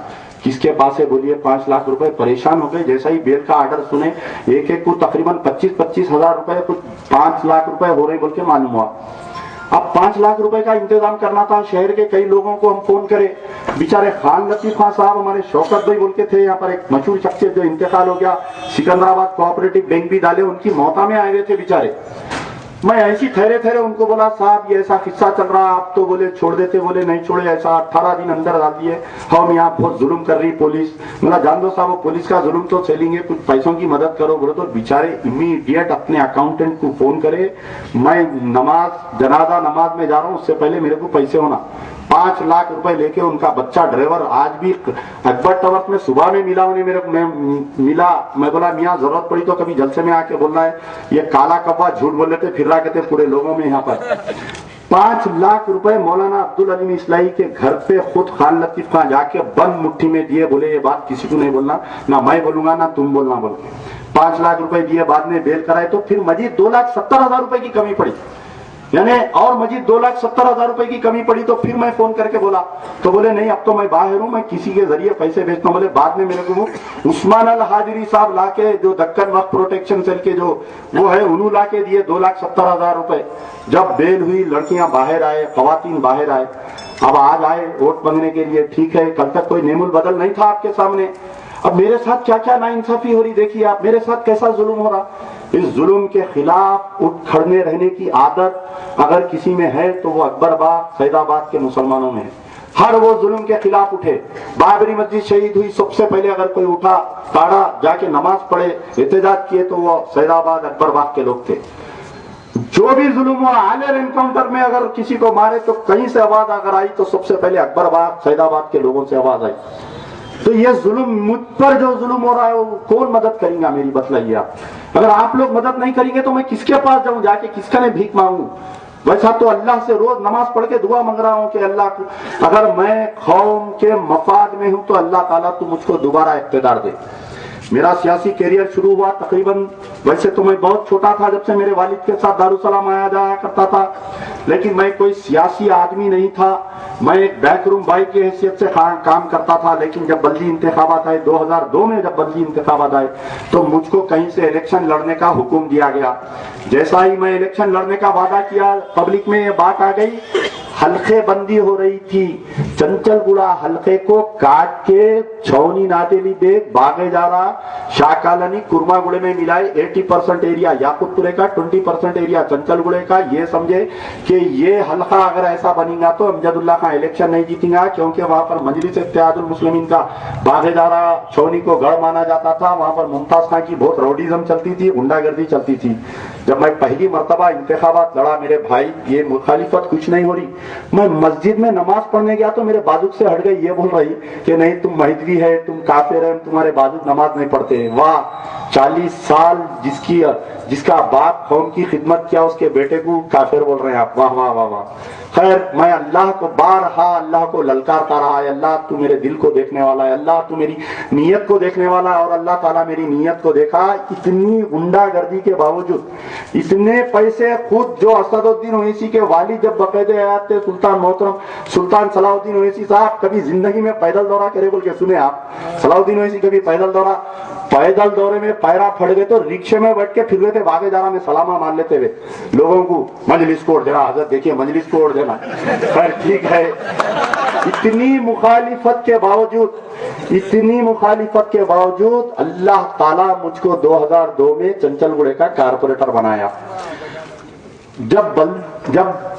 किसके पास है बोलिए? 5 लाख रुपए। परेशान हो गए जैसा ही बेल का ऑर्डर सुने, एक एक को तकरीबन 25-25 हजार रुपए, कुछ 5 लाख रुपए हो रहे बोल के मालूम हुआ। अब 5 लाख रुपए का इंतजाम करना था। शहर के कई लोगों को हम फोन करे, बेचारे खान लतीफ खान साहब हमारे शौकत भाई बोल के थे यहाँ पर, एक मशहूर शख्सियत जो इंतकाल हो गया, सिकंदराबाद कोऑपरेटिव बैंक भी डाले, उनकी मौता में आए हुए थे बेचारे। मैं ऐसी ठहरे ठहरे उनको बोला साहब ये ऐसा किस्सा चल रहा है, आप तो बोले छोड़ देते, बोले नहीं छोड़े, ऐसा 18 दिन अंदर डाल दिए, हम यहाँ बहुत जुल्म कर रही पुलिस। बोला जान दो साहब, वो पुलिस का जुल्म तो चलेंगे, कुछ पैसों की मदद करो। बोले तो बेचारे इमीडिएट अपने अकाउंटेंट को फोन करे, मैं नमाज जनाजा नमाज में जा रहा हूँ, उससे पहले मेरे को पैसे होना। 5 लाख रुपए लेके उनका बच्चा ड्राइवर आज भी अकबर टावर्स में सुबह में मिला, उन्हें मेरे को मिला। मैं बोला मियाँ जरूरत पड़ी तो कभी जलसे में आके बोलना है, ये काला कब्बा झूठ बोल रहे थे, फिर रहा कहते पूरे लोगों में यहाँ पर। 5 लाख रुपए मौलाना अब्दुल अलीम इस्लाही के घर पे खुद खान लतीफ खान जाके बंद मुट्ठी में दिए, बोले ये बात किसी को नहीं बोलना, ना मैं बोलूंगा ना तुम बोलना बोल के 5 लाख रुपए दिए। बाद में बेल कराए तो फिर मजीद 2,70,000 रुपए की कमी पड़ी, यानी और मजीद 2,70,000 रुपए की कमी पड़ी। तो फिर मैं फोन करके बोला, तो बोले नहीं अब तो मैं बाहर हूं, मैं किसी के जरिए पैसे भेजता हूं। बोले बाद में मेरे को उस्मान अल हाजिरी साहब लाके, जो दक्कन वक्फ प्रोटेक्शन सेल के जो वो है, उन्होंने लाके दिए 2,70,000 रुपए। जब बेल हुई, लड़कियां बाहर आए, खवातीन बाहर आए। अब आज आए वोट मांगने के लिए, ठीक है, कल तक कोई नेमुल बदल नहीं था आपके सामने। अब मेरे साथ क्या क्या नाइंसाफी हो रही देखिए आप, मेरे साथ कैसा जुल्म हो रहा। इस जुल्म के खिलाफ उठ खड़ने रहने की आदत अगर किसी में है तो वो अकबरबाग सैदाबाद के मुसलमानों में है। हर वो जुल्म के खिलाफ उठे। बाबरी मस्जिद शहीद हुई, सबसे पहले अगर कोई उठा, ताड़ा, जाके नमाज पढ़े, एहतजाज किए, तो वो सैदाबाद अकबरबाग के लोग थे। जो भी जुल्म हुआ, आलियर एनकाउंटर में अगर किसी को मारे तो कहीं से आवाज अगर आई तो सबसे पहले अकबरबाग सैदाबाद के लोगों से आवाज आई। तो ये जुल्म, मुझ पर जो जुल्म हो रहा है वो कौन मदद करेगा मेरी, बतलाइए आप। अगर आप लोग मदद नहीं करेंगे तो मैं किसके पास जाऊं, जाके किसका ने भीख मांगू। वैसा तो अल्लाह से रोज नमाज पढ़ के दुआ मांग रहा हूं कि अल्लाह को, अगर मैं कौम के मफाद में हूं तो अल्लाह ताला तू मुझको दोबारा इख्तिदार दे। मेरा सियासी कैरियर शुरू हुआ तकरीबन, वैसे तो मैं बहुत छोटा था जब से मेरे वालिद के साथ दारुसलाम आया जाया करता था, लेकिन मैं कोई सियासी आदमी नहीं था। मैं एक बैकरूम बॉय की हैसियत से काम करता था। लेकिन जब बल्दी इंतखाबात आए 2002 में, जब बल्दी इंतखाबात आए तो मुझको कहीं से इलेक्शन लड़ने का हुक्म दिया गया। जैसा ही मैं इलेक्शन लड़ने का वादा किया, पब्लिक में ये बात आ गई, हल्के बंदी हो रही थी। चंचलगुड़ा हल्के को काट के छौनी नादेली बेग भागे जा रहा, शाह कॉलोनी कुरमागुड़े में मिलाए 80% एरिया याकुतपुरे का, 20% एरिया चंचलगुड़े का। ये समझे कि ये हल्का अगर ऐसा बनेगा तो अमजदुल्ला खान इलेक्शन नहीं जीतेगा, क्योंकि वहां पर मजलिस इत्तेहादुल मुस्लिमीन का बागेदारा छौनी को गढ़ माना जाता था। वहां पर मुमताज खान की बहुत रौडीज्म चलती थी, गुंडागर्दी चलती थी। जब मैं पहली मर्तबा इंतखाबात लड़ा मेरे भाई, ये मुखालिफत कुछ नहीं हो रही, मैं मस्जिद में नमाज पढ़ने गया तो मेरे बाजुक से हट गई, ये बोल रही कि नहीं तुम महदवी है, तुम काफिर है, तुम्हारे बाजुक नमाज नहीं पढ़ते। वाह, 40 साल जिसका बाप कौम की खिदमत किया उसके बेटे को काफिर बोल रहे हैं आप। वाह वाह वाह वाह। खैर, मैं अल्लाह को बारहा अल्लाह को ललकारता रहा है, अल्लाह तू मेरे दिल को देखने वाला है, अल्लाह तू मेरी नीयत को देखने वाला है। और अल्लाह ताला मेरी नीयत को देखा। इतनी गुंडागर्दी के बावजूद, इतने पैसे खुद जो असदुद्दीन ओवैसी के वालिद जब बकायदे आयात थे, सुल्तान मोहतरम सुल्तान सलाउद्दीन ओवैसी साहब कभी जिंदगी में पैदल दौरा करे बोल के सुने आप? सलाउद्दीन ओवैसी कभी पैदल दौरे में पैरा फट गए तो रिक्शे में बैठ के फिर रहे थे, भागे जा रहा में सलामा मान लेते हुए लोगों को, मजलिस को उड़ देना, हजरत देखिए मजलिस को उड़ देना। पर ठीक है, इतनी मुखालिफत के बावजूद अल्लाह ताला मुझको 2002 में चंचलगुड़े का कारपोरेटर बनाया। जब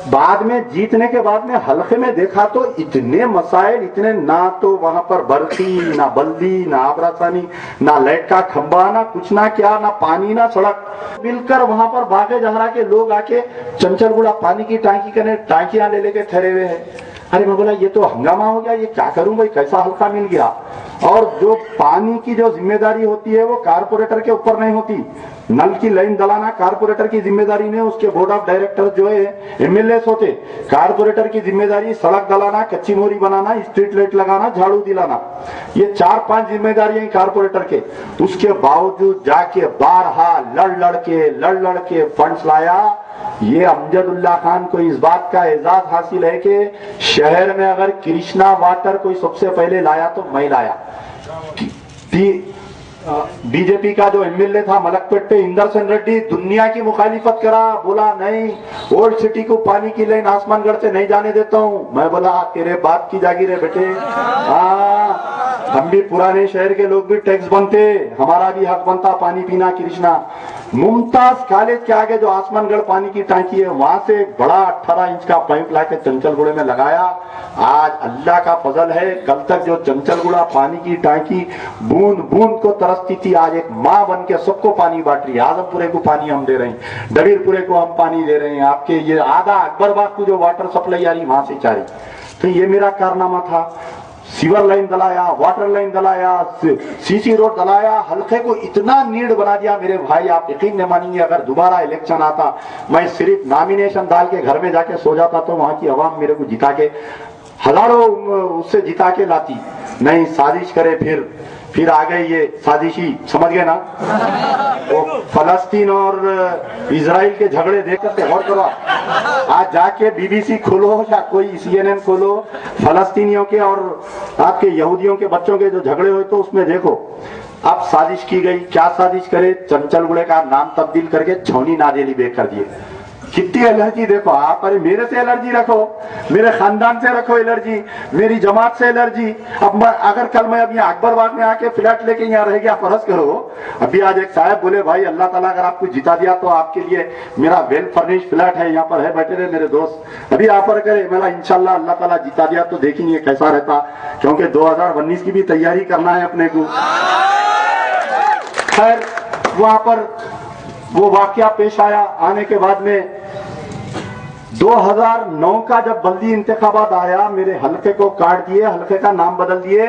बाद में जीतने के बाद में हल्के में देखा तो इतने मसाइल, इतने, ना तो वहां पर बर्फी, ना बल्दी, ना आबरासानी, ना लाइट का खंबा, ना कुछ, ना क्या, ना पानी, ना सड़क। मिलकर वहां पर बागे जहरा के लोग आके चंचलगुड़ा पानी की टांकी करने टांकियां ले लेके ठहरे हुए हैं। अरे मैं बोला ये तो हंगामा हो गया, ये क्या करूं भाई, कैसा हल्का मिल गया। और जो पानी की जो जिम्मेदारी होती है वो कारपोरेटर के ऊपर नहीं होती। नल की लाइन दलाना कारपोरेटर की जिम्मेदारी नहीं, उसके बोर्ड ऑफ डायरेक्टर जो है एमएलए होते। कारपोरेटर की जिम्मेदारी सड़क दलाना, कच्ची मोरी बनाना, स्ट्रीट लाइट लगाना, झाड़ू दिलाना, ये 4-5 जिम्मेदारियां कारपोरेटर के। उसके बावजूद जाके बारहा लड़ लड़ के फंड्स लाया। ये अमजदुल्ला खान को इस बात का एजाज हासिल है कि शहर में अगर कृष्णा वाटर कोई सबसे पहले लाया तो मैं लाया। बीजेपी का जो एमएलए था मलकपेट पे इंदर सेन रेड्डी, दुनिया की मुखालिफत करा, बोला नहीं ओल्ड सिटी को पानी की लाइन आसमानगढ़ से नहीं जाने देता हूँ। मैं बोला तेरे बाप की जागीर है बेटे, हम भी पुराने शहर के लोग भी टैक्स बनते, हमारा भी हक बनता पानी पीना। कृष्णा मुमताज कॉलेज के आगे जो आसमानगढ़ पानी की टांकी है वहां से एक बड़ा 18 इंच का पाइप लाके चंचलगुड़े में लगाया। आज अल्लाह का फजल है, कल तक जो चंचलगुड़ा पानी की टांकी बूंद बूंद को तरसती थी, आज एक माँ बन के सबको पानी बांट रही है। आजमपुरे को पानी हम दे रहे हैं, डबीरपुरे को हम पानी दे रहे हैं, आपके ये आधा अकबरबाग को जो वाटर सप्लाई आ रही वहां से जा रही। तो ये मेरा कारनामा था। सीवर लाइन दलाया, वाटर लाइन दलाया, सीसी रोड दलाया, हल्के को इतना नीड बना दिया मेरे भाई, आप यकीन नहीं मानेंगे। अगर दोबारा इलेक्शन आता, मैं सिर्फ नॉमिनेशन डाल के घर में जाके सो जाता तो वहां की आवाम मेरे को जिता के हजारों उससे जिता के लाती। नहीं, साजिश करे फिर आ गए ये साजिशी, समझ गए ना। वो फलस्तीन और इजराइल के झगड़े देख करके गौर करो। आज जाके बीबीसी खोलो या कोई CNN खोलो, फलस्तीनियों के और आपके यहूदियों के बच्चों के जो झगड़े हुए तो उसमें देखो अब साजिश की गई। क्या साजिश करे? चंचलगुड़े का नाम तब्दील करके छौनी नादेली बेच कर दिए। कितनी एलर्जी देखो आप। अरे मेरे से एलर्जी रखो, मेरे खानदान से रखो एलर्जी, मेरी जमात से एलर्जी। अब अगर कल मैं अब यहाँ अकबरबाग में आके फ्लैट लेके यहाँ रह गया, फर्ज करो अभी आज एक साहब बोले भाई अल्लाह ताला अगर आपको जिता दिया तो आपके लिए मेरा वेल फर्निश्ड फ्लैट है, यहाँ पर है, बैठे रहे मेरे दोस्त, अभी ऑफर करे। मेरा इंशाल्लाह अल्लाह ताला जिता दिया तो देखेंगे कैसा रहता, क्योंकि 2019 की भी तैयारी करना है अपने को। खैर, वहां पर वो वाकया पेश आया। आने के बाद में 2009 का जब बल्दी इंतखाबात आया, मेरे हल्के को काट दिए, हल्के का नाम बदल दिए,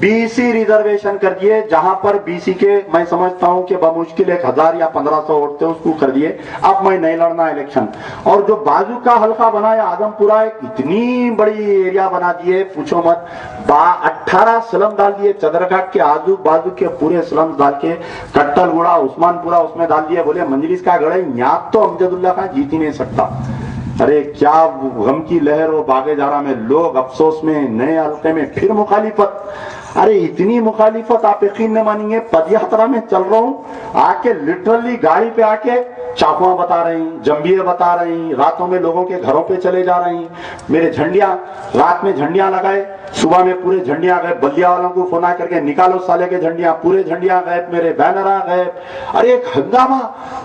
BC रिजर्वेशन कर दिए। जहां पर BC के मैं समझता हूं कि बमुश्किल 1000 या 1500 वोट थे, उसको कर दिए। अब मैं नहीं लड़ना इलेक्शन। और जो बाजू का हल्का बनाया आजमपुरा, एक इतनी बड़ी एरिया बना दिए, पूछो मत। 18 स्लम डाल दिए, चदरघाट के आजू बाजू के पूरे स्लम डाल के, कट्टलगुड़ा, उस्मानपुरा उसमें डाल दिए। बोले मंजलिस का गढ़ है, यहाँ तो अमजदुल्ला खान जीत ही नहीं सकता। अरे क्या गम की लहर हो बागे जारा में, लोग अफसोस में, नए हल्के में फिर मुखालिफत। अरे इतनी मुखालिफत आप यकीन न मानेंगे, पदयात्रा में चल रहा हूं, आके लिटरली गाड़ी पे आके चाकुआ बता रही, जंबिये बता रही, रातों में लोगों के घरों पे चले जा रही, मेरे झंडियां, रात में झंडियां लगाए, सुबह में पूरे झंडियां गए, बल्लिया वालों को फोन करके निकालो साले के झंडियां, पूरे झंडियां गए, मेरे बैनर आ गए। अरे एक हंगामा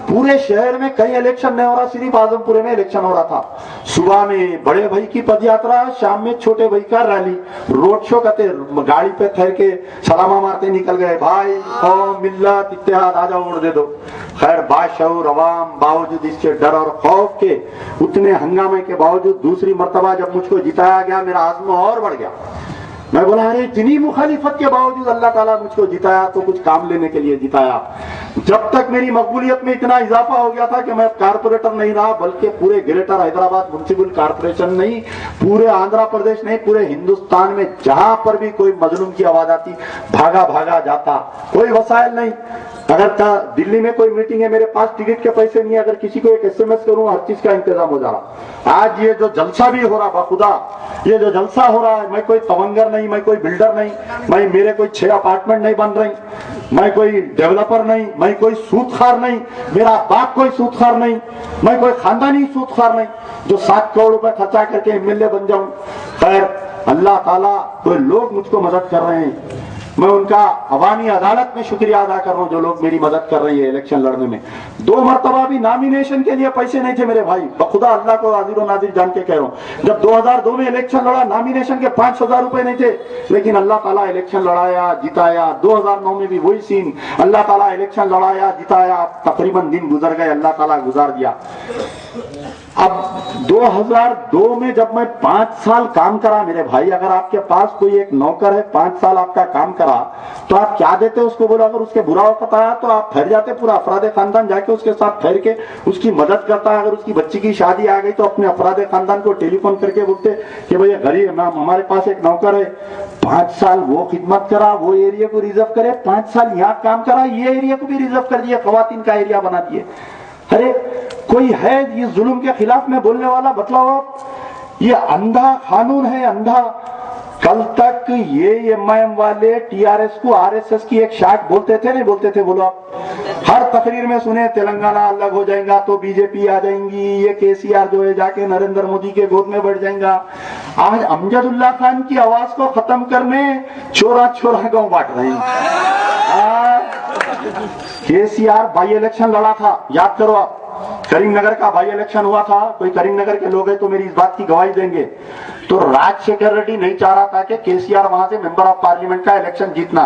पूरे शहर में, कहीं इलेक्शन नहीं हो रहा, सिर्फ आजमपुरे में इलेक्शन हो रहा था। सुबह में बड़े भाई की पदयात्रा, शाम में छोटे भाई का रैली, रोड शो करते, गाड़ी पे ठहर के सलामा मारते निकल गए, भाई कौम मिल्लत इत्तेहाद आ जाओ वोट दे दो। खैर बाशऊर अवाम बावजूद इसके डर और खौफ के, उतने हंगामे के बावजूद दूसरी मर्तबा जब मुझको जिताया गया, मेरा आज़म और बढ़ गया। मैं बोला अरे इतनी मुखालिफत के बावजूद अल्लाह ताला मुझको जिताया तो कुछ काम लेने के लिए जिताया। जब तक मेरी मकबूलियत में इतना इजाफा हो गया था कि मैं कारपोरेटर नहीं रहा, बल्कि पूरे ग्रेटर हैदराबाद म्युनिसिपल कारपोरेशन नहीं, पूरे आंध्र प्रदेश नहीं, पूरे हिंदुस्तान में जहां पर भी कोई मजलूम की आवाज आती, भागा भागा जाता। कोई वसाइल नहीं, अगर दिल्ली में कोई मीटिंग है, मेरे पास टिकट के पैसे नहीं है, अगर किसी को एक SMS करूं, हर चीज का इंतजाम हो जा रहा। आज ये जो जलसा भी हो रहा, बाखुदा ये जो जलसा हो रहा है, मैं कोई तवंगर नहीं, मैं कोई बिल्डर नहीं, मैं मेरे कोई 6 अपार्टमेंट नहीं बन रही, मैं कोई डेवलपर नहीं, मैं कोई सूदखार नहीं, मेरा बाप कोई सूदखार नहीं, मैं कोई खानदानी सूदखार नहीं जो 7 करोड़ रुपए खर्चा करके MLA बन जाऊं। खैर अल्लाह ताला, कोई लोग मुझको मदद कर रहे हैं, मैं उनका अवामी अदालत में शुक्रिया अदा कर रहा हूं, जो लोग मेरी मदद कर रही है इलेक्शन लड़ने में। 2 मरतबा भी नॉमिनेशन के लिए पैसे नहीं थे मेरे भाई, बखुदा अल्लाह को हाजिर नाजिर जान के कह रहा हूं। जब 2002 में इलेक्शन लड़ा, नॉमिनेशन के 5,000 रुपए नहीं थे, लेकिन अल्लाह ताला इलेक्शन लड़ाया, जिताया। 2009 में भी वही सीन, अल्लाह ताला इलेक्शन लड़ाया, जिताया। तकरीबन दिन गुजर गए, अल्लाह ताला गुजार दिया। अब 2002 में जब मैं 5 साल काम करा, मेरे भाई अगर आपके पास कोई एक नौकर है, 5 साल आपका काम करा, तो आप क्या देते उसको? बोलो अगर उसके बुरा वक्त आया तो आप ठहर जाते, पूरा अफरादे खानदान जाके उसके साथ ठहर के उसकी मदद करता। अगर उसकी बच्ची की शादी आ गई तो अपने अफरादे खानदान को टेलीफोन करके बोलते कि भैया गरीब नाम, हमारे पास एक नौकर है, 5 साल वो खिदमत करा, वो एरिया को रिजर्व करे, 5 साल यहाँ काम करा, ये एरिया को भी रिजर्व कर दिया, खवातीन का एरिया बना दिए। अरे कोई है ये जुल्म के खिलाफ में बोलने वाला? बतलाओ आप, ये अंधा कानून है, अंधा। कल तक ये MIM वाले TRS को RSS की एक शाख बोलते थे, नहीं बोलते थे? बोलो आप, हर तकरीर में सुने तेलंगाना अलग हो जाएगा तो BJP आ जाएंगी, ये KCR जो है जाके नरेंद्र मोदी के गोद में बैठ जाएगा। आज अमजदुल्ला खान की आवाज को खत्म करने चोरा चोरा गांव बांट रहे हैं। KCR बाई इलेक्शन लड़ा था, याद करो आप, करीमनगर का बाई इलेक्शन हुआ था। कोई करीमनगर के लोग हैं तो मेरी इस बात की गवाही देंगे। तो राजशेखर रेड्डी नहीं चाह रहा था कि KCR वहां से मेंबर ऑफ पार्लियामेंट का इलेक्शन जीतना,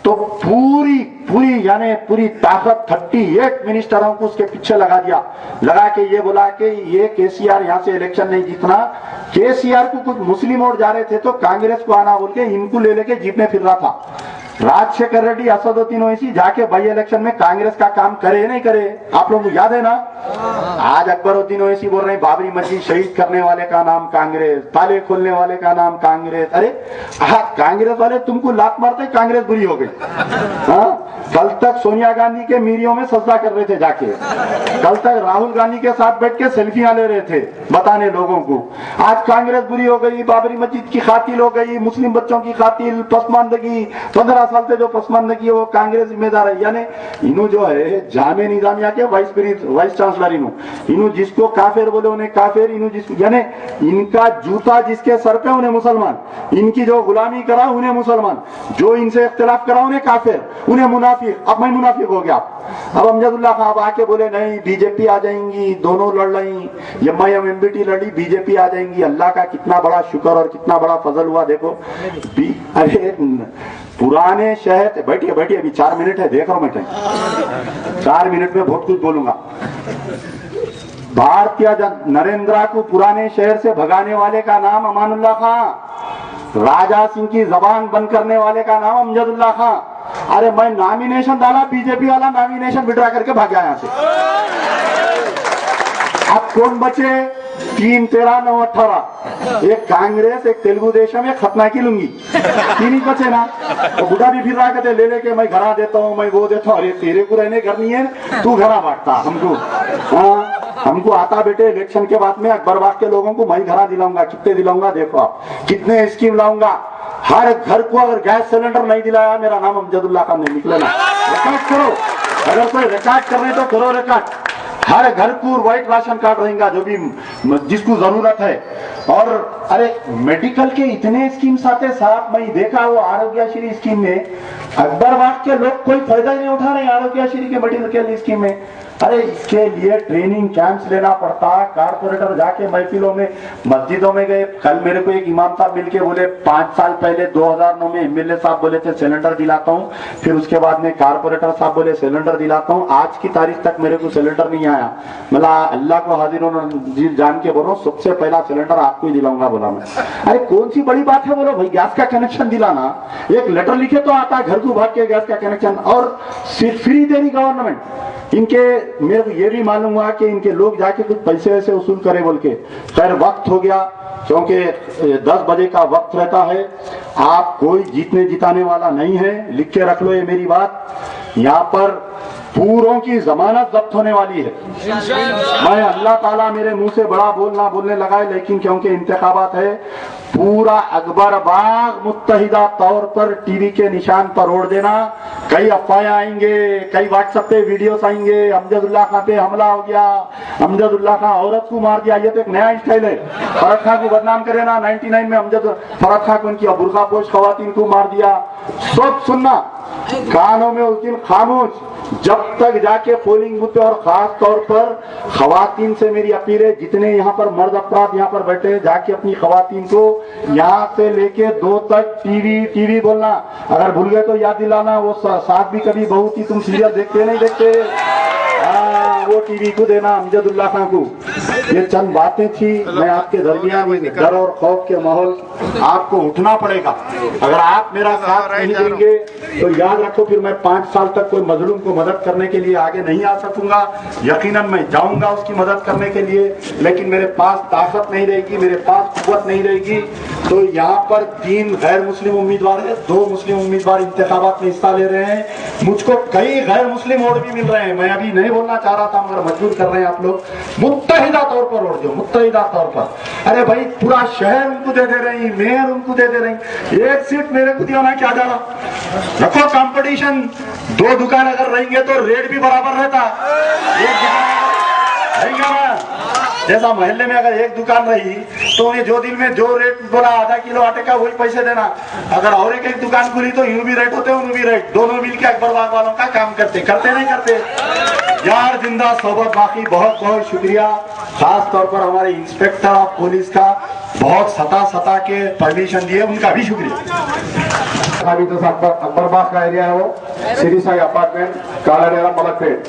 तो पूरी यानी पूरी ताकत 38 मिनिस्टरों को उसके पीछे लगा दिया, लगा के ये बोला कि ये KCR यहां से इलेक्शन नहीं जीतना। KCR को कुछ मुस्लिम वोट जा रहे थे तो कांग्रेस को आना बोल के इनको ले लेके जीतने फिर रहा था। राजशेखर रेड्डी, असदुद्दीन ओवैसी जाके बाई इलेक्शन में कांग्रेस का काम करे नहीं करे, आप लोगों को याद है ना? आज अकबरुद्दीन ओवैसी बोल रहे हैं बाबरी मस्जिद शहीद करने वाले का नाम कांग्रेस, ताले खोलने वाले का नाम कांग्रेस। अरे कांग्रेस वाले तुमको लात मारते कांग्रेस बुरी हो गई। कल तक सोनिया गांधी के मीरियों में सजदा कर रहे थे जाके, कल तक राहुल गांधी के साथ बैठ के सेल्फियां ले रहे थे बताने लोगों को। आज कांग्रेस बुरी हो गई, बाबरी मस्जिद की खातिल हो गई, मुस्लिम बच्चों की खातिल, पसमानदगी, 15 साल से जो पसमानदगी है वो कांग्रेस जिम्मेदार है। यानी इन्हों जो है जामे निजामिया के वाइस चांसलर, इन्हों जिसको काफिर बोले उन्हें काफिर, इन्हों जिसको यानी इनका जूता जिसके सर पे उन्हें मुसलमान, इनकी जो गुलामी करा उन्हें मुसलमान, जो इनसे इख्तिलाफ करा उन्हें काफिर, उन्हें मुनाफिक। अब मैं मुनाफिक हो गया। अब अमजदुल्ला खान आके बोले नहीं BJP आ जाएंगी, दोनों लड़ रही, MIM MBT लड़ी, BJP आ जाएंगी। अल्लाह का कितना बड़ा शुक्र और कितना बड़ा फजल हुआ देखो। अरे पुराने शहर, बैठिए बैठिए, अभी 4 मिनट है, देख रहा हूं मैं टाइम, 4 मिनट में बहुत कुछ बोलूंगा। भारतीय नरेंद्र को पुराने शहर से भगाने वाले का नाम अमानुल्लाह खां, राजा सिंह की जबान बंद करने वाले का नाम अमजदुल्ला खां। अरे मैं नॉमिनेशन डाला, BJP वाला नॉमिनेशन विड्रॉ करके भाग गया यहां से। अब कौन बचे? 3, 13, 9, 18, एक कांग्रेस, एक तेलुगु देशम, एक खतना की लुंगी, 3 ही बचे ना। तो बुढ़ा भी फिर रहा कहते ले लेके मैं घरा देता हूँ, मैं वो देता हूँ। अरे तेरे को रहने घर नहीं है, तू घरा बांटता हमको। हमको आता बेटे इलेक्शन के बाद में अकबरबाग के लोगों को मैं घरा दिलाऊंगा, कितने दिलाऊंगा देखो आप, कितने स्कीम लाऊंगा। हर घर को अगर गैस सिलेंडर नहीं दिलाया, मेरा नाम अमजदुल्लाह खान नहीं निकलेगा। रिकॉर्ड करो, अगर कोई रिकॉर्ड करने तो करो रिकॉर्ड। हर घर को व्हाइट राशन कार्ड रहेगा जो भी जिसको जरूरत है। और अरे मेडिकल के इतने स्कीम्स आते साहब, मैं देखा वो आरोग्यश्री स्कीम में अकबरबाग के लोग कोई फायदा नहीं उठा रहे आरोग्यश्री के मेडिकल स्कीम में। अरे इसके लिए ट्रेनिंग कैंप्स लेना पड़ता। कारपोरेटर जाके महफिलों में मस्जिदों में गए। कल मेरे को एक इमाम साहब मिलके बोले 5 साल पहले 2009 में एमएलए साहब बोले थे सिलेंडर दिलाता हूँ, फिर उसके बाद में कारपोरेटर साहब बोले सिलेंडर दिलाता हूँ, आज की तारीख तक मेरे को सिलेंडर नहीं आया। बोला अल्लाह को हाजिर जान के बोलो सबसे पहला सिलेंडर आपको ही दिलाऊंगा बोला मैं। अरे कौन सी बड़ी बात है बोलो भाई, गैस का कनेक्शन दिलाना, एक लेटर लिखे तो आता है घर को भाग के गैस का कनेक्शन, और फ्री दे रही गवर्नमेंट। इनके मेरे को ये भी मालूम हुआ कि इनके लोग जाके कुछ पैसे वैसे वसूल करे बोल के। खैर वक्त हो गया, क्योंकि 10 बजे का वक्त रहता है। आप कोई जीतने जिताने वाला नहीं है, लिख के रख लो ये मेरी बात। यहाँ पर पूरों की जमानत जब्त होने वाली है। मैं अल्लाह ताला मेरे मुंह से बड़ा बोलने लगा है, लेकिन क्योंकि इंतखाबात है, पूरा अकबरबाग मुत्तहिदा तौर पर टीवी के निशान पर ओढ़ देना। कई अफवाहें आएंगे, कई व्हाट्सएप पे वीडियोस आएंगे, अमजदुल्लाह खां पे हमला हो गया, अमजदुल्लाह खां औरत को मार दिया। ये तो एक नया स्टाइल है, फरहत खां को बदनाम करे ना। 99 में फरहत खां को उनकी बुर्कापोश खवातीन को मार दिया। सब सुनना, कानों में उस दिन खामोश, जब तक जाके पोलिंग बूथ पे। और खास तौर पर खवातीन से मेरी अपील है, जितने यहाँ पर मर्द अपराध यहाँ पर बैठे, जाके अपनी खवातीन को यहाँ से लेके 2 तक टीवी बोलना। अगर भूल गए तो याद दिलाना। वो साथ भी कभी बहू थी, तुम सीरियल देखते नहीं देखते, वो टीवी को देना अमजदुल्लाह खां को। ये चंद बातें थी, मैं आपके दरमियान डर और खौफ के माहौल, आपको उठना पड़ेगा। अगर आप मेरा साथ नहीं देंगे तो याद रखो फिर मैं 5 साल तक कोई मजलूम को मदद करने के लिए आगे नहीं आ सकूंगा। यकीनन मैं जाऊंगा उसकी मदद करने के लिए, लेकिन मेरे पास ताकत नहीं रहेगी, मेरे पास कुव्वत नहीं रहेगी। तो यहाँ पर 3 गैर मुस्लिम उम्मीदवार है, 2 मुस्लिम उम्मीदवार इंतखाबात में हिस्सा ले रहे हैं। मुझको कई गैर मुस्लिम वोट भी मिल रहे हैं। मैं अभी नहीं बोलना चाह रहा था, मगर मजबूर कर रहे हैं आप लोग। मुत्तहिदा तौर पर वोट दो, मुत्तहिदा तौर पर। अरे भाई पूरा शहर उनको दे रही, मेयर उनको दे रही, एक सीट मेरे को दिया ना, क्या जा रहा। रखो कंपटीशन, 2 दुकान अगर रहेंगे तो रेट भी बराबर रहता। एक दुकान रहेगा ना, जैसा मोहल्ले में अगर एक दुकान रही तो उन्हें जो दिन में जो रेट बोला आधा किलो आटे का वही पैसे देना। अगर और एक दुकान खुली तो यूं भी रेट होते, उन्हें भी रेट, दोनों मिलकर अकबरबाग वालों का काम करते नहीं करते यार। जिंदा सोबत बाकी, बहुत बहुत शुक्रिया। खास तौर पर हमारे इंस्पेक्टर ऑफ पुलिस का बहुत सता के परमिशन दिए, उनका भी शुक्रिया। अभी तो अकबरबाग का एरिया है, वो सिटी साई अपार्टमेंट, काला डेरा, मलकपेट।